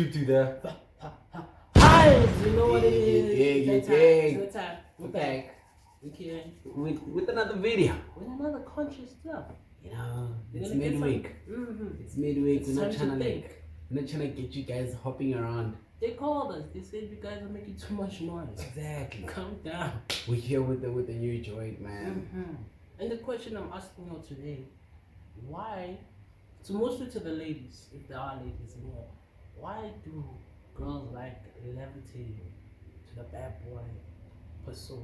you to the vibes. You know what it is. It's time. We're back. We can with another video. with another conscious stuff. You know, You're it's gonna get midweek. It's midweek. It's We're not time trying to to think. we're not trying to get you guys hopping around. They called us. They said you guys are making too much noise. Exactly. Calm down. We're here with the new joint, man. And the question I'm asking you today, why? So mostly to the ladies, if there are ladies in here, why do girls like levitating to the bad boy persona?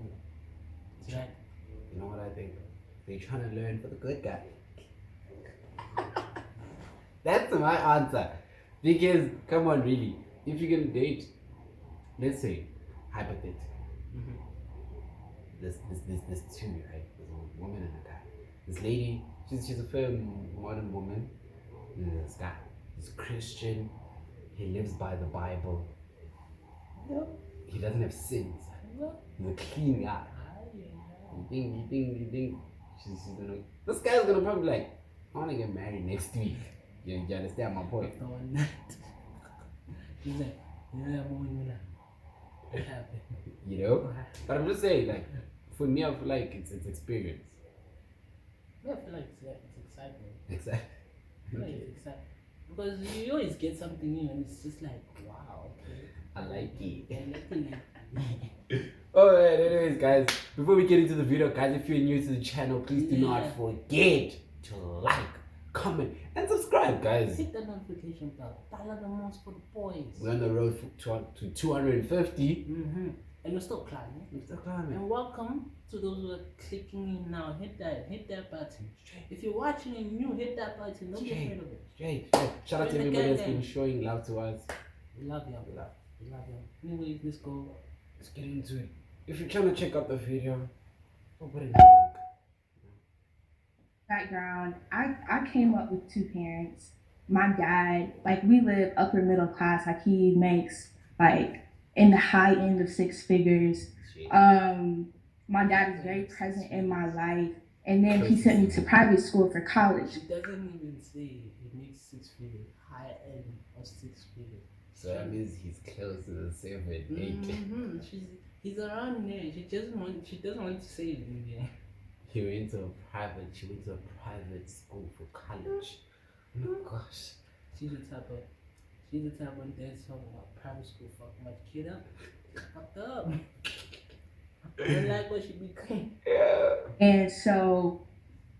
Like, You know what I think? They're trying to learn for the good guy. That's my answer. Because, come on, really, if you're gonna date, let's say, hypothetically, there's two, right? There's a woman and a guy. This lady, she's a fair modern woman. This guy, he's Christian. He lives by the Bible. He doesn't have sins. He's a clean guy. You think she's gonna? This guy's gonna probably like, I wanna get married next week. You understand my point? He's like, what happened? You know? But I'm just saying, like, for me, I feel like it's experience. Yeah, I feel like it's excitement. Exactly. I feel like it's exciting. Because you always get something new and it's just like, wow, okay. I like it. And looking at Alright, anyways, guys, before we get into the video, guys, if you're new to the channel, please do not forget to like, comment, and subscribe, guys. hit the notification bell. Dollar the most for the boys. We're on the road to 250. And we're still climbing. We're still climbing. And welcome to those who are clicking in now. Hit that button. If you're watching and new, hit that button. Don't be afraid of it. Straight. Shout out to everybody that's been showing love to us. We love y'all. We love y'all. Anyways, let's go. Let's get into it. If you're trying to check out the video, we'll put it in the link. Background, I came up with two parents. My dad, like, we live upper middle class, like he makes like in the high end of six figures. My dad is very present in my life, and then he sent me to private school for college. She doesn't even say he makes 6 figures, high end of 6 figures. So that means he's close to the 7, 8. He's around there. She doesn't want to say it again. She went to a private school for college. Oh my gosh. She's the type when there's talking about private school fuck my kid up. Fucked up. I don't like what she became. Yeah. And so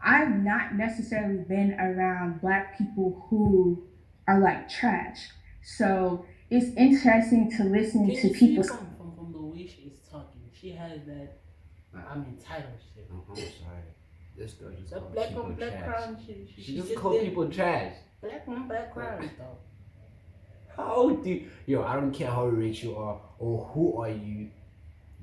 I've not necessarily been around Black people who are like trash. So it's interesting to listen to people. From the way she's talking, she has that I'm entitled shit. I'm sorry. This girl just The called black people on black trash. crime, She just called people trash. Black on black crime, though. How do yo? I don't care how rich you are or who are you.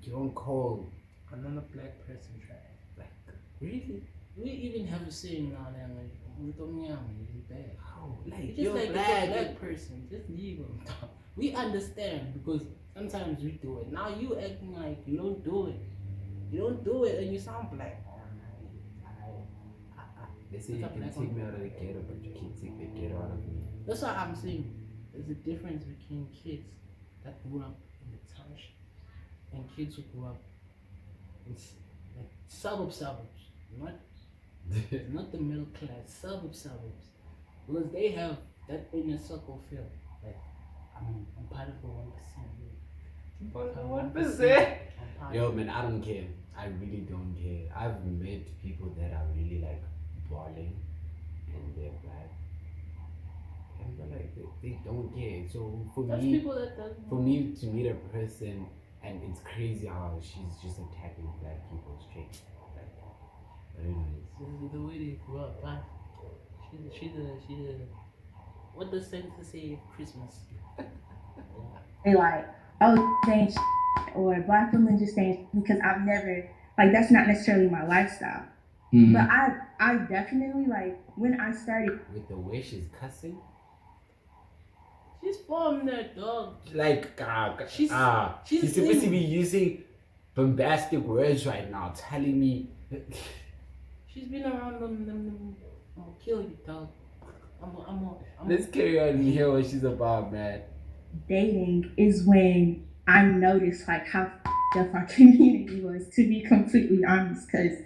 You don't call Another black person trash. like really. We even have a saying now that like, we don't mean it's bad. How like It's you're just like black. a black person, just leave them. We understand because sometimes we do it. Now you acting like you don't do it. You don't do it and you sound black. They say you can take me out of the ghetto, but you can't take the ghetto out of me. That's what I'm saying. There's a difference between kids that grew up in the township and kids who grew up in like suburbs, not the middle class, suburbs, because they have that inner circle feel. Like I'm part of the 1%. Part of the 1%. Yo, man, I don't care. I really don't care. I've met people that are really like balling and they're black. And they're like, they don't care. So for me to meet a person and it's crazy how she's just attacking black people straight. Like, very nice. The way they grew up, man. She's a what does Santa say Christmas? They like, oh, they ain't or Black women just ain't, because I've never, like, that's not necessarily my lifestyle. But I definitely, like, when I started. With the way she's cussing? She's from that dog. Like, she's supposed to be using bombastic words right now, telling me. She's been around them. I'm gonna kill you, dog. Let's carry on and hear what she's about, man. dating is when I noticed like how up our community was, to be completely honest, because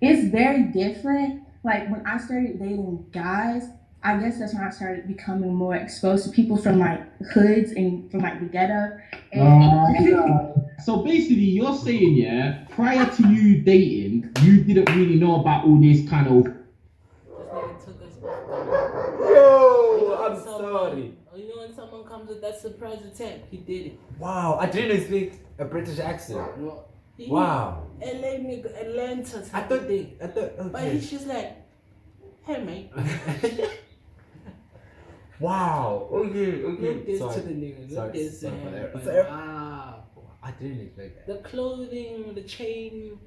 it's very different. Like when I started dating guys, I guess that's when I started becoming more exposed to people from like hoods and from like the ghetto. And So basically, you're saying, yeah, prior to you dating, you didn't really know about all this kind of. This nigga took us off guard. Yo, I'm sorry. You know when someone comes with that surprise attack, he did it. Wow, I didn't expect a British accent. No, he, Wow. LA nigga, Atlanta I type of thought, thing. okay. But he's just like, hey mate. Wow. Okay. Look this Sorry. to the nigga. Look this to Sorry for him. that. But Sorry. wow. I didn't expect that. The clothing, the chain.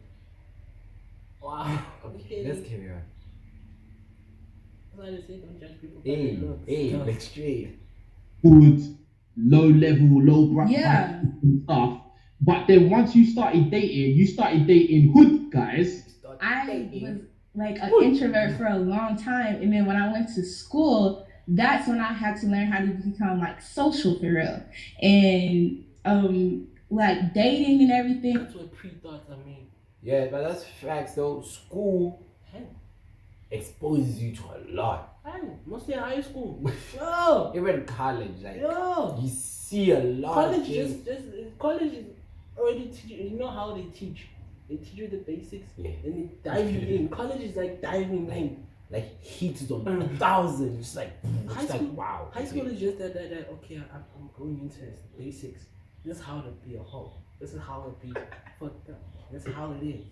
Wow. Okay, let's carry on. That's why they say don't judge people by their looks. Hey, No. like straight. Good, low level, low bracket yeah, stuff. But then once you started dating hood guys. I was like an introvert for a long time, and then when I went to school, that's when I had to learn how to become like social for real, and like dating and everything. That's what pre-thoughts I mean. Yeah, but that's facts though. School Hey, exposes you to a lot. mostly in high school. Yo, Even college, like yo. you see a lot of College things. college is already teaching. You know how they teach. They teach you the basics, Yeah. then they dive you in. College is like diving in. Like heat on 1,000. It's like, High it's school, like wow. High school is just that okay, I'm going into this basics. This is how to be a hoe. This is how to be fucked up. This is how it is.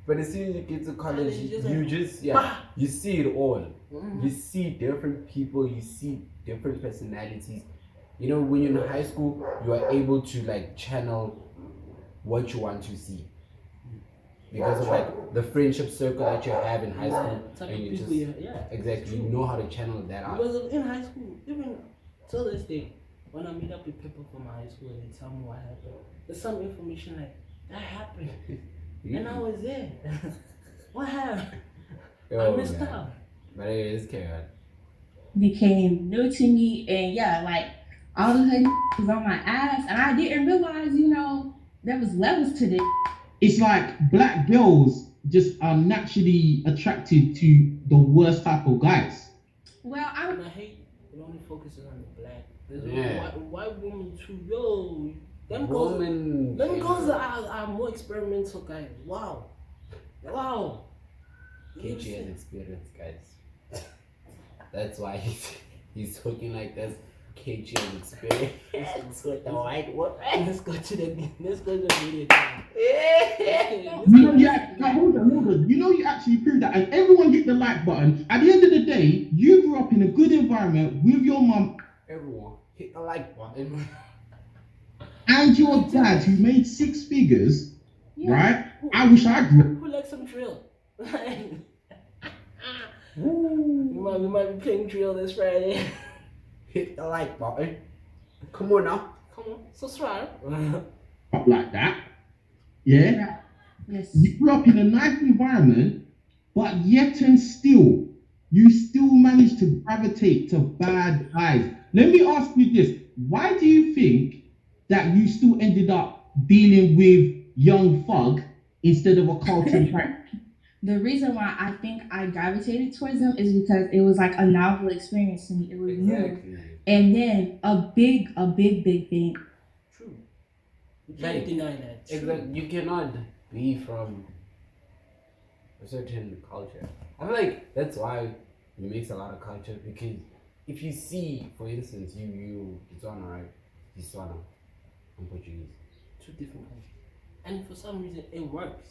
But as soon as you get to college, College is just you like, just bah! you see it all. Mhm. You see different people. You see different personalities. You know, when you're in high school, you are able to like channel what you want to see because of like the friendship circle that you have in high school, Type and of you people, just yeah. exactly you know how to channel that out. Because in high school, even till this day, when I meet up with people from high school and they tell me what happened, there's some information like that happened, and I was there. What happened? I missed man. out. But it is chaos. Became new to me, and yeah, like all the hood was on my ass, and I didn't realize, there was levels to this. It's like black girls just are naturally attracted to the worst type of guys. Well, And I hate it only focuses on the black. There's Yeah. white women too. Yo, them girls are more experimental guys. Wow. KG has experience, guys. That's why he's talking like this. KG has experience with the white woman. Let's go to the video. Hold on. You know you actually proved that, and everyone hit the like button. At the end of the day, you grew up in a good environment with your mum Everyone hit the like button. and your dad, who made six figures, yeah. right? I wish I grew up. Who likes some drill? we might be playing drill this Friday. Hit the like button. Come on now. Come on, subscribe. Up like that. Yeah? Yes. You grew up in a nice environment, but yet and still, you still managed to gravitate to bad guys. Let me ask you this. Why do you think that you still ended up dealing with Young Thug instead of a Carlton Frank? The reason why I think I gravitated towards them is because it was like a novel experience to me. It was new. Exactly. And then a big thing. True. You can't deny that. True. Exactly. You cannot be from a certain culture. I feel like that's why it makes a lot of culture, because if you see, for instance, you Botswana, right? Botswana and Portuguese. Two different countries. And for some reason it works.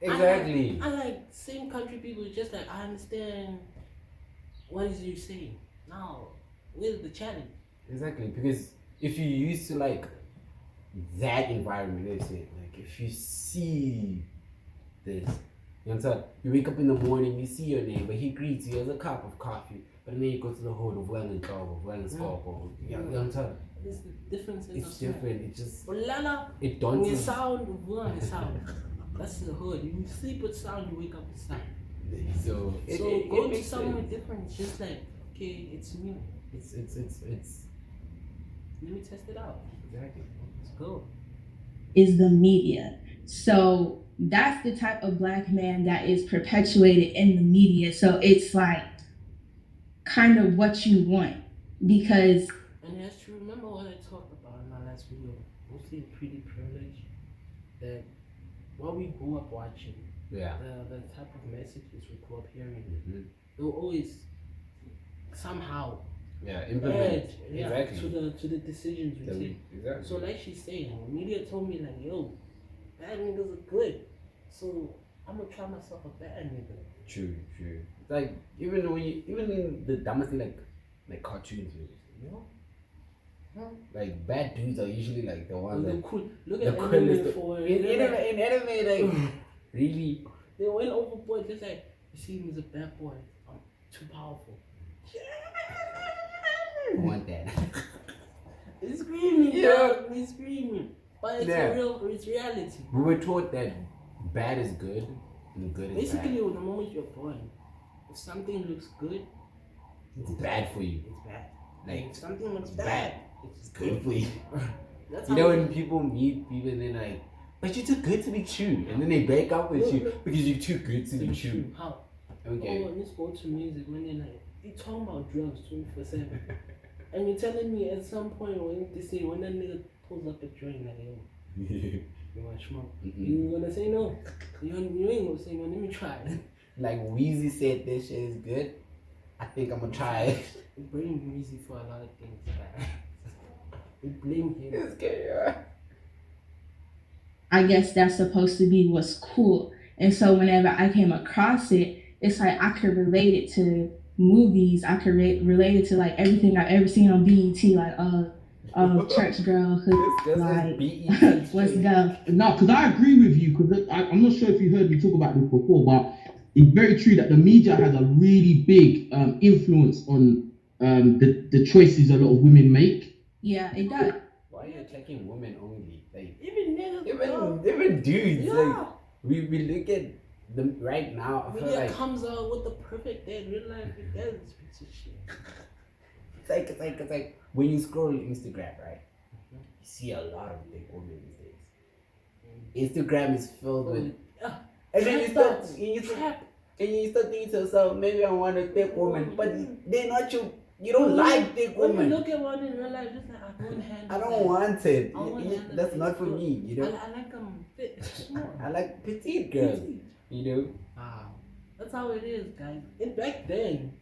Exactly. I like same country people, just like I understand what is you saying. Now, where's the challenge? Exactly, because if you used to like that environment, let's say, like if you see this, you understand? You wake up in the morning, you see your neighbor, he greets you, has a cup of coffee, but then you go to the whole of wellness you understand? There's the differences. It's different. It just Ulala, it when you daunts. sound, that's the hood. You sleep with sound, you wake up with sound. So Go to makes somewhere sense. different. It's just like, okay, it's new. It's Let me test it out. Exactly. Let's go. is the media. So that's the type of black man that is perpetuated in the media. So it's like kind of what you want because And that's true. Remember what I talked about in my last video? Mostly pretty privilege. That what we grew up watching, Yeah. the type of messages we grew up hearing, Mm-hmm. they will always somehow Yeah. Implement. add Exactly. to the decisions we take. Exactly. So like she's saying, media told me like, yo, bad niggas are good. So I'm gonna try myself a bad nigga. True. It's like even in the dumbest thing like cartoons, you know, like bad dudes are usually like the ones that Cool. Look the at coolest. anime for In anime, like really. they went overboard. Just like you see him as a bad boy. I'm too powerful. I want that. He's screaming, dog. He's screaming. But it's Yeah. it's reality. We were taught that bad is good and good is Basically, bad. the moment you're born, if something looks good, It's bad for you. it's bad. Like If something looks it's bad, bad. it's Good for you. That's You how know it when is. people meet people and they're like, but you're too good to be true, and then they break up with you because you're too good to be true. How? Okay. Oh, let's go to music when they're like, you talking about drugs 24/7, and you're telling me at some point when they say when that nigga pulls up a joint like, yo, you want to smoke? You gonna say no? You ain't gonna say no. Let me try. Like Weezy said, this shit is good. I think I'm gonna try it. We blame Weezy for a lot of things. We blame him. It's good, yeah. I guess that's supposed to be what's cool. And so whenever I came across it, it's like I could relate it to movies. I could relate it to like everything I've ever seen on BET, like church girl, hood, like let's go. No, because I agree with you. Because I'm not sure if you heard me talk about this before, but it's very true that the media has a really big influence on the choices a lot of women make. Yeah, it does. Why are you attacking women only? Like Even niggas, even dudes. yeah. Like we look at them right now. I feel Media like comes out with the perfect day in real life. It does this piece of shit. it's like when you scroll Instagram, right? You see a lot of big women these days. Instagram is filled with, Yeah. and then Trap you Trap. start thinking to yourself, maybe I want a thick woman, but they're not you. You don't like thick When you women. look at one in real life, just like I don't handle I don't want it. I want to handle That's this, not for but me. You know. I like them fit, small. I like petite girls. You know. Wow. That's how it is, guys. And back then,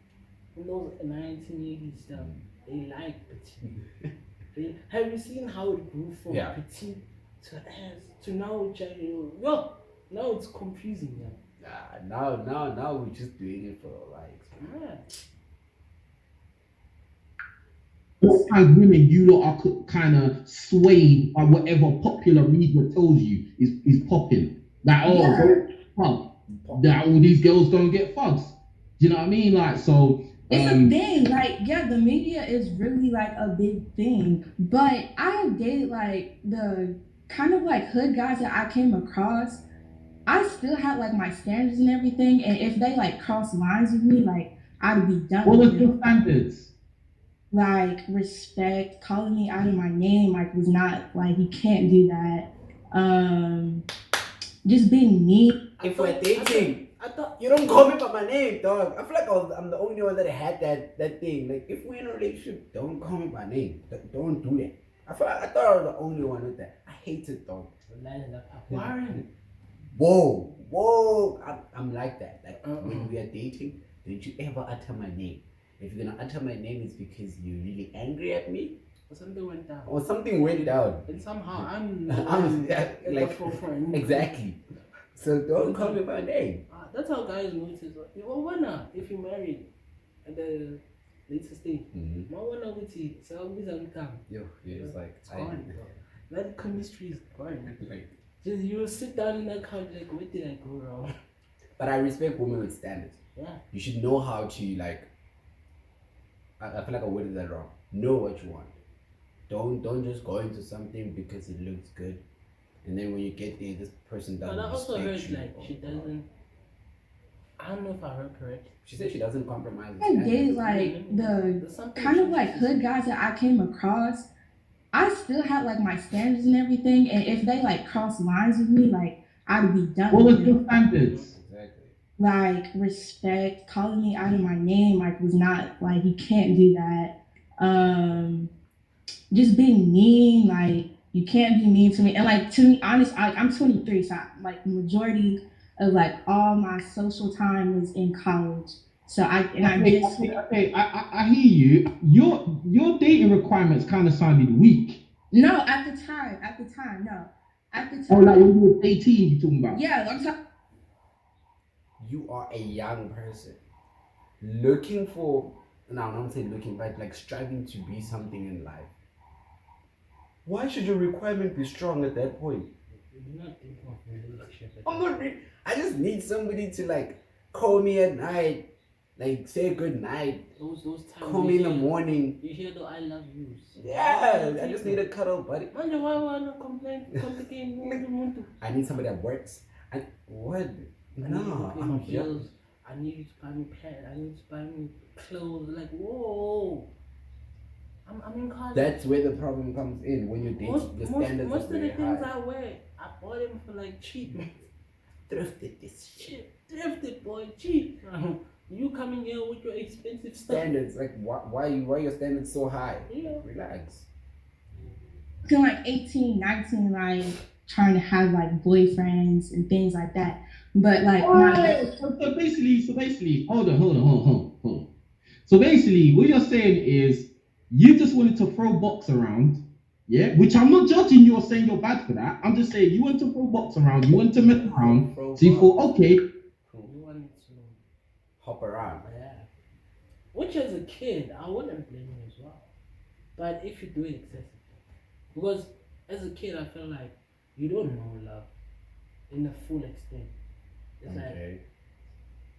in those 1980s stuff, they liked petite. Have you seen how it grew from petite to ass to now, yo, now it's confusing, man. Now we're just doing it for likes. Yeah. As women, you lot are kind of swayed by whatever popular media tells you is popping. Like, pub. That all these girls don't get fucks. Do you know what I mean? Like, so it's a thing. Like, yeah, the media is really like a big thing. But I have dated like the kind of like hood guys that I came across. I still had like my standards and everything. And if they like cross lines with me, like I'd be done. What was your standards? Like respect, calling me out of my name, like was not like you can't do that. Just being mean. If we're dating, I thought you don't call me by my name, dog. I feel like I'm the only one that had that thing. Like, if we're in a relationship, don't call me by name. Don't do that. I thought I was the only one with that. I hate it, dog. Whoa. I'm like that. Like, when we are dating, don't you ever utter my name. If you're gonna utter my name, it's because you're really angry at me. Or something went down. Or something went down. And somehow I'm at the forefront. Exactly. So don't call me by name. That's how guys notice. Well, why not? If you're married at the later stage, why not with you? So I'll be come. Yo, it's like it's gone. That chemistry is gone. Like, just you sit down in that couch like, what did I go wrong? But I respect women with standards. Yeah. You should know how to like. I feel like I worded that wrong. Know what you want. Don't just go into something because it looks good, and then when you get there, this person doesn't. But I also heard you like she doesn't. I don't know if I heard correct. She said she doesn't compromise. I dated like the kind of like hood guys that I came across. I still had like my standards and everything, and if they like cross lines with me, like I'd be done What with was them. your standards? Exactly. Like respect, calling me out of my name, like was not like you can't do that. Just being mean, like you can't be mean to me. And like to be honest, I'm 23, so like majority of like all my social time was in college. So I just Okay. I hear you. Your dating requirements kind of sounded weak. no at the time, no. At the Oh, like when time, you were 18, you talking about? yeah, I'm talking. You are a young person looking for, now I'm not saying looking, but like striving to be something in life. Why should your requirement be strong at that point? You're not thinking of relationship. I'm not. I just need somebody to like call me at night, like say good night, Those times call me in the morning. you hear the I love yous. Yeah, I just need a cuddle buddy. Man, why wanna complain? Complicate. I need somebody that works. And what? I need you to No, pay I'm my young. bills. I need you to buy me pants. I need you to buy me clothes. Like, whoa. I'm in college. That's where the problem comes in when you're dating. The standards most are of the very things high. I wear, I bought them for like cheap. Thrifted this shit. Shit, thrifted boy, cheap. You coming here with your expensive stuff. Standards, like why are your standards so high? Yeah. Relax. Like 18, 19, like trying to have like boyfriends and things like that. But like So basically, hold on. So basically, what you're saying is you just wanted to throw box around, yeah? Which I'm not judging you or saying you're bad for that. I'm just saying you want to throw box around, you want to mess around. So you thought, okay, You wanted to, hop around. yeah. Which as a kid, I wouldn't blame you as well. But if you do it excessively, because as a kid, I feel like you don't know love in the full extent. It's like, Okay.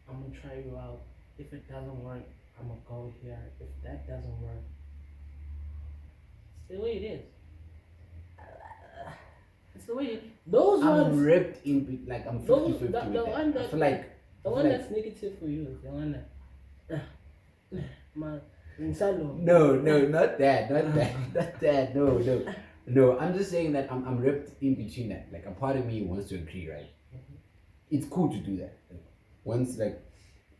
I'm gonna try you out. If it doesn't work, I'm gonna go here. If that doesn't work, it's the way it is. It's the way it, those I'm ones. ripped in like I'm 50-50 Those, with the that. one I that, feel like the one that's negative for you is the one that, my insalo. no, not that, not that. No. I'm just saying that I'm ripped in between that. Like a part of me wants to agree, right? It's cool to do that. Like, once like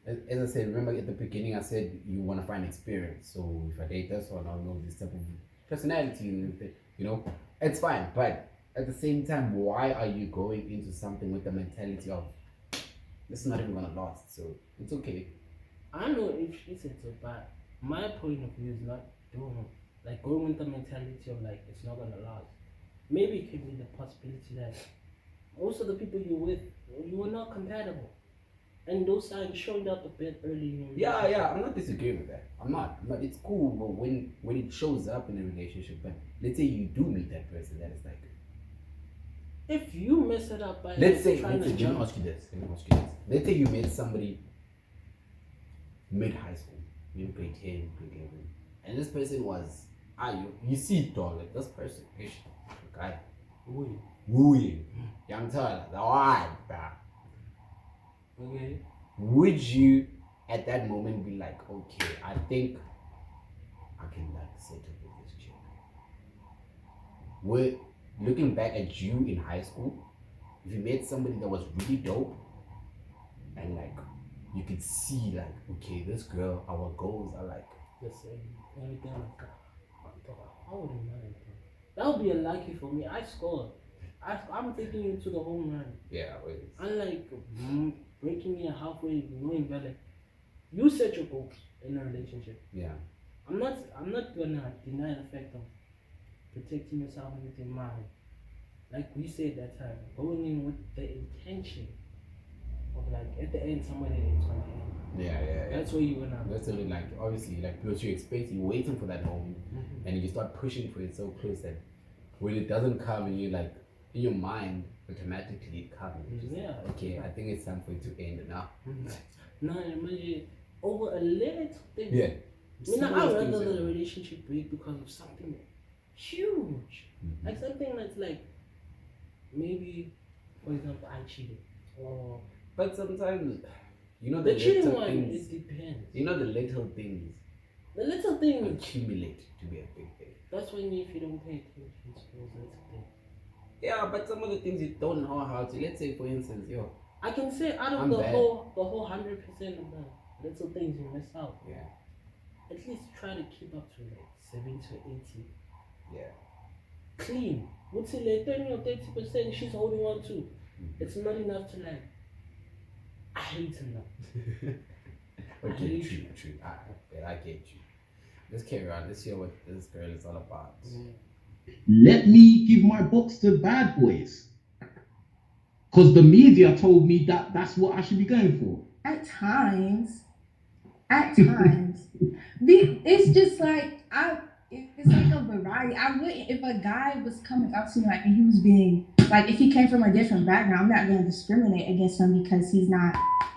as I said, remember at the beginning I said you want to find experience. So if I date this one, I'll know this type of personality, you know, it's fine. But at the same time, why are you going into something with the mentality of this is not even gonna last? So it's okay. I know if she said so, but my point of view is not doing like going with the mentality of like it's not gonna last. Maybe it could be the possibility that most of the people you're with, you were not compatible, and those signs showed up a bit early in your Yeah, I'm not disagreeing with that. I'm not. But it's cool but when it shows up in a relationship. But let's say you do meet that person that is like. If you mess it up by Let's say, trying let to me jump, ask you this. Let's say you met somebody mid high school, maybe grade 10, grade 11, and this person was, you see it all, like this person, ish, guy, wooing, young Tyler, the one, bruh. okay, Would you at that moment be like, okay, I think I can like settle with this chick? Would, looking back at you in high school, if you met somebody that was really dope and like you could see like, okay, this girl, our goals are like the same, everything like that. I wouldn't mind. That would be a lucky for me. I scored. I'm taking you to the home run. yeah, wait. Unlike breaking me halfway, knowing better. You set your goals in a relationship. Yeah. I'm not gonna deny the fact of protecting yourself with your mind. Like we said that time, going in with the intention of like at the end somebody is gonna end. Yeah. That's where you gonna. That's only like obviously like what you expect, you're waiting for that moment and you start pushing for it so close that when it doesn't come and you like in your mind automatically it comes. Yeah. Okay, I think it's time for it to end now. No, imagine over a little thing. Yeah. I would rather the relationship break because of something huge. Like something that's like maybe, for example, I cheated. Or but sometimes you know the the cheating little one, things. it depends. You know the little things The little things. accumulate to be a big thing. That's when if you don't pay attention to those little things. Yeah, but some of the things you don't know how to. Let's say, for instance, I can say out of I'm the bad. whole 100% of the little things you miss out. yeah, At least try to keep up to like 70 to 80. yeah. Clean. What's it like 30 or 30% she's holding on to? It's not enough to like. I hate him now. Okay, hate you. true. I get you. Let's carry on. Let's hear what this girl is all about. Let me give my box to bad boys. Because the media told me that that's what I should be going for. At times, it's just like it's like a variety. I wouldn't, if a guy was coming up to me like and he was being like, if he came from a different background, I'm not going to discriminate against him because he's not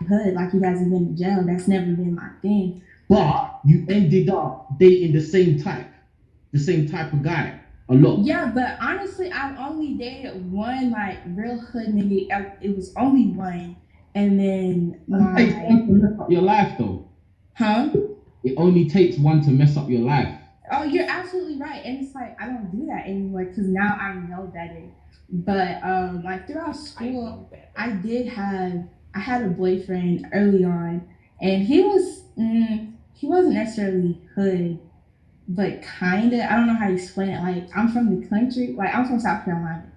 hood, like he hasn't been to jail. That's never been my thing. But you ended up dating the same type of guy a lot. Yeah, but honestly, I've only dated one like real hood nigga. It was only one, and then It takes one to mess up your life, though. huh? It only takes one to mess up your life. Oh, you're absolutely right, and it's like I don't do that anymore because now I know better. But like throughout school, I had a boyfriend early on, and he wasn't necessarily hood, but kinda. I don't know how to explain it. Like I'm from the country, like I'm from South Carolina,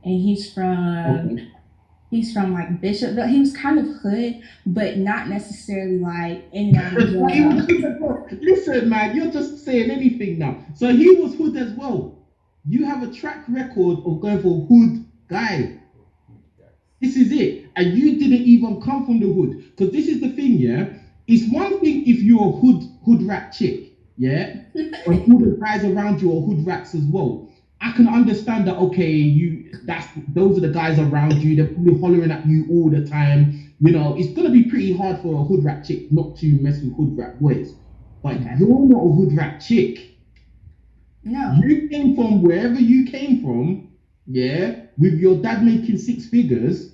and he's from like Bishop. But he was kind of hood, but not necessarily like in and out of jail. Listen, man, you're just saying anything now. So he was hood as well. You have a track record of going for hood guy. This is it. And you didn't even come from the hood. Because this is the thing, yeah? It's one thing if you're a hood rat chick, yeah? And all the guys around you are hood rats as well. I can understand that, okay, those are the guys around you, they're probably hollering at you all the time. You know, it's gonna be pretty hard for a hood rat chick not to mess with hood rat boys. But you're not a hood rat chick. No. You came from wherever you came from, yeah, with your dad making 6 figures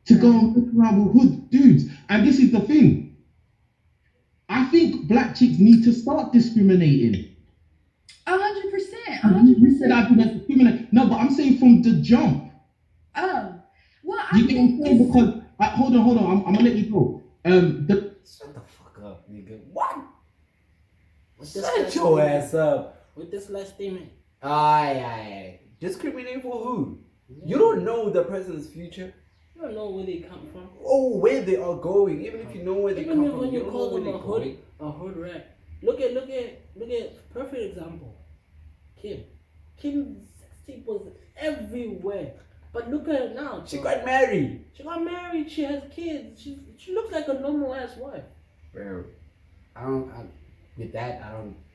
to go and look around with hood dudes. And this is the thing. I think black chicks need to start discriminating. 100%. You said I've been discriminating. No, but I'm saying from the jump. Oh, well, I You get what I'm saying? Because hold on, I'm gonna let you go. Shut the fuck up, nigga. What? Shut your ass up. With this last statement. Aye. Discriminating for who? You don't know the person's future. You don't know where they come from. Oh, where they are going. Even if you know where they come from, when you don't call know them where they're going. a hood rat. Look at perfect example. Kim. Kim's sex was everywhere. But look at her now. She got married. She has kids. She looks like a normal ass wife. Bro,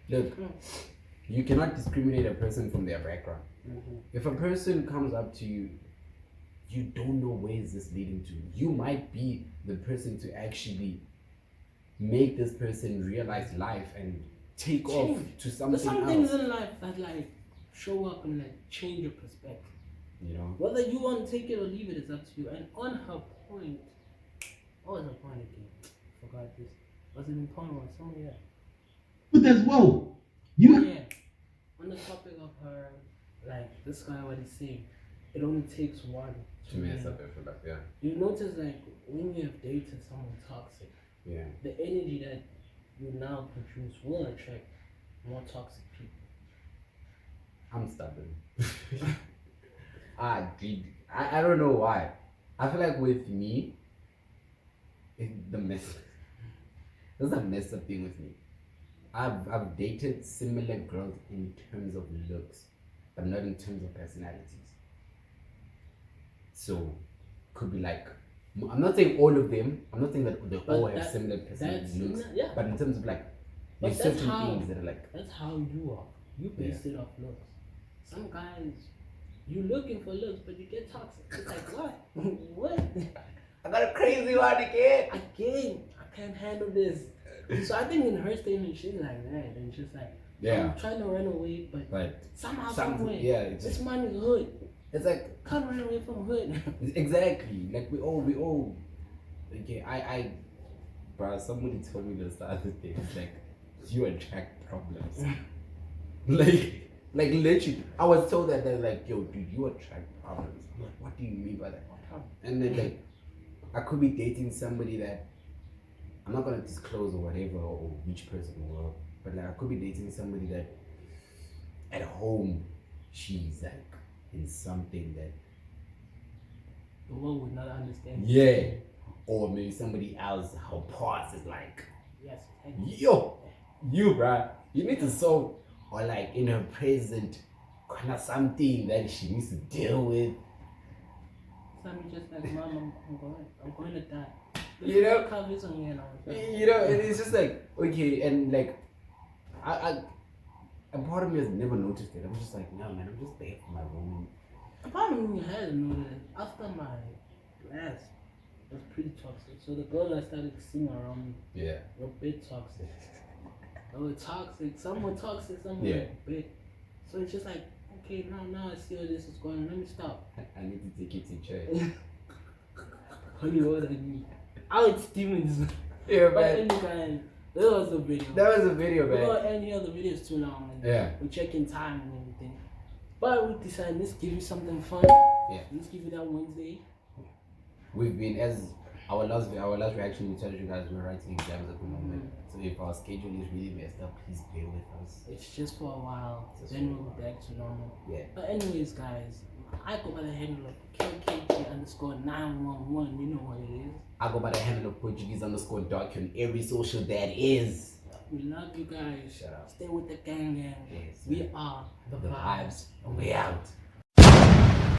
look. You cannot discriminate a person from their background. Mm-hmm. If a person comes up to you, you don't know where is this leading to. You might be the person to actually make this person realize life and take off to something There's some else. things in life that like show up and like change your perspective. You know? Whether you want to take it or leave it is up to you. And on her point, what was her point again? Forgot this. Was it important one? Somewhere else. But as well. Yeah. On the topic of her, like this guy, what he's saying, it only takes one to mess up your life, yeah. You notice like when you have dated someone toxic, yeah, the energy that you now produce will attract more toxic people. I'm stubborn. I don't know why. I feel like with me, this is a messed up thing with me. I've dated similar girls in terms of looks, but not in terms of personalities. So, could be like, I'm not saying all of them. I'm not saying that they all have similar personality looks. Yeah. But in terms of like, there's certain things that are like. That's how you are. You base it off looks. Some guys, you looking for looks, but you get toxic. It's like what? What? I got a crazy one again. I can't handle this. So I think in her statement, she's like that, and she's like, I'm trying to run away, but somehow, someway, this man is hood. It's like, can't run away from hood. Exactly. Like we all. Okay, bro. Somebody told me this the other day. It's like, you attract problems. like literally, I was told that they're like, yo, dude, you attract problems. I'm like, what do you mean by that? And then like, I could be dating somebody that I'm not gonna disclose or whatever or which person or what, but like I could be dating somebody that at home she's like in something that The world would not understand. yeah, or maybe somebody else her past is like Yes. yo, you bruh, you need to solve or like in her present kind of something that she needs to deal with. Some just like, Mom, I'm going to die. You know? Covers on you now. You know, and it's just like okay, and like and part of me has never noticed it. I'm just like, no man, I'm just there for my woman. A part of me has noticed after my last was pretty toxic. So the girls I started seeing around me Yeah. were a bit toxic. They were toxic. Some were toxic, some were Yeah. a bit. So it's just like, okay, now I see how this is going. Let me stop. I need to take it to church. Holy what I need. Alex Stevens. Yeah, But man. anyway, that was the video. That was a video, We man. don't end here, the video is too long. And Yeah. we're checking time and everything. But we decided, let's give you something fun. Yeah. Let's give you that Wednesday. We've been as our last reaction we told you guys we're writing exams at the moment. So if our schedule is really messed up, please bear with us. It's just for a while. Just Then for a we'll be back to normal. Yeah. But anyways, guys, I go by the handle of KKT_911. You know what it is. I go by the handle of Português_Darkie on every social that is. We love you guys. Shut up. Stay with the gang. Yes, We man. are the The vibes. vibes. We out.